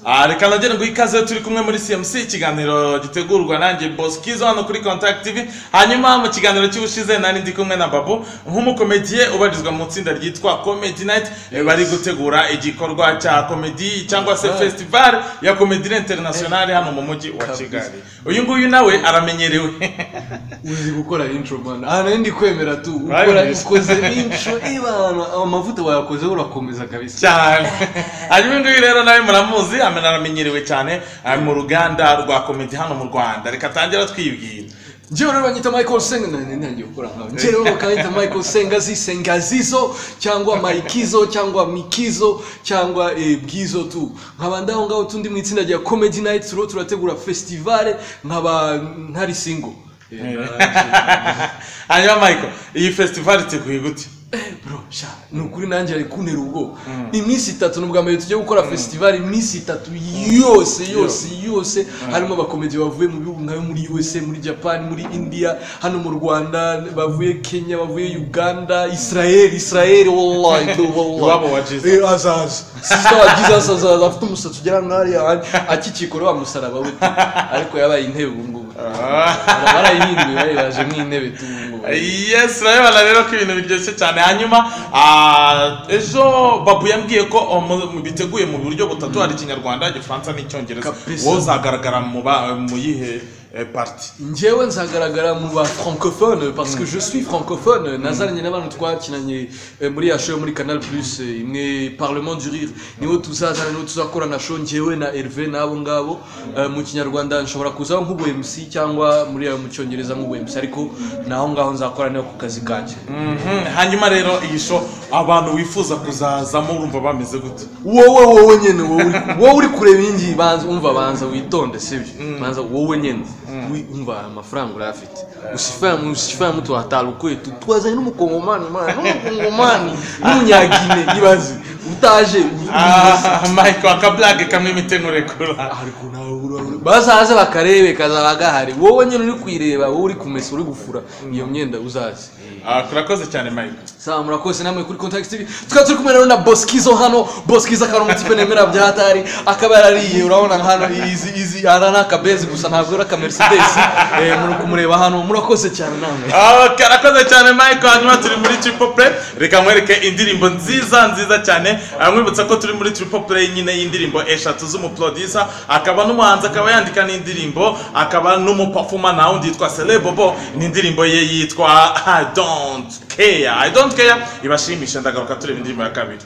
Reka nagere ngo ikaze turi kumwe muri CMC ikiganiro gitegurwa nanjye Boskizo hano kuri Contact TV. Hanyuma mu kiganiro cy'ubushize nari ndi kumwe na Babu nk'umukomediye ubarizwa mu tsinda ryitwa Comedy Night, bari gutegura igikorwa cya comedy cyangwa se festival ya Comedy International hano mu mujyi wa Kigali. Uyu nguyu nawe aramenyerewe uzi gukora intro man. Aha ndi kwemera tu ukora ukoze intro ibana amavuta wayakoze urakomeza kabisa cyane. Hanyuma nguyu rero nawe muramuzi aramenyerewe cyane mu ruganda rwa comedy hano mu Rwanda. Reka tangira twibwira. Njyewe rero banyita Michael Senga nanjye gukora nkawe. Njyewe rero bakanyita Michael Sengazizo cyangwa Maikizo cyangwa Mikizo cyangwa Bwizo tu. Nkaba ndaho ngaho tundi mu itsinda rya Comedy Night turategura festival nkaba ntari single. Hanyuma Michael, iyi festival iteguye gute? Bro, sha nukuri nanjye ari kuntera ubwo. Iminsi 3 nubwo ameye tujye gukora festival iminsi 3 yose harimo abakomedi bavuye mu bihugu nkayo muri USA, muri Japan, muri India, hano mu Rwanda, bavuye Kenya, bavuye Uganda, Israel wallahi wabo wa Jesus. Azaza. Sister wa Jesus azaza afite umusatsi ugera nk'ari akikikora wa musaraba we. Ariko yabaye intebe ubungubu. Barayihinduye baje nk'intebe tu. Yes, rero ko ibintu biryoshye cyane. Hanyuma ejo Babu yambwiye ko biteguye mu buryo butatu, hari Ikinyarwanda, Igifaransa n'Icyongereza. Wowe uzagaragara mu yihe parti? Njyewe nzagaragara mu ba francophone parce que je suis francophone. Nazaranye n'abantu twakinanye muri ya show muri Canal Plus imwe Parlement du Rire. Niho tuzazana no tuzakora na show njyewe na Hervé nabo ngabo. Mu Kinyarwanda nshobora kuzaho nk'ubu MC cyangwa muri mu Cyongereza nk'ubu MC, ariko naho ngaho nzakora nayo ku kazi kanje. Hanyuma rero iyi show abantu wifuza kuzazamo urumva bameze gute? Wowe nyene wowe uri kureba ingi banza witonde sibyo. Banza wowe nyene umva amafaranga urafite. Usifaya mtu atalu kwetu twazanye n'umukongomani n'umunyagine ibazi utaje Michael akablage kamwe mitenurekura ariko nawe bazaze bakarebe kazabagahari. Wowe nyene uri kwireba, wowe uri kumesa, uri gufura iyo myenda uzaze. Kurakoze cyane Michael. Sawa, murakoze namwe kuri Contact TV. Tukaba turi kumwe rero na Boskizo hano. Boskizo akaba umutipe nemera bya hatari, akaba yarariye urabona hano izi arana kabezi gusa ntabwo aka Mercedes muri kumureba hano. Murakoze cyane namwe. Karakoze cyane Michael. Hanyuma turi muri Triple Play, reka nkwereke indirimbo nziza cyane. Mwibutsa ko turi muri Triple Play nyine y'indirimbo eshatu z'umuproducer, akaba n'umuhanzi, akaba yandika n'indirimbo, akaba n'umuperformer nawe nditwa Celebobo. Ni indirimbo ye yitwa I Don't Care. Ibashimisha ndagaruka tureba indirimbo ya kabiri.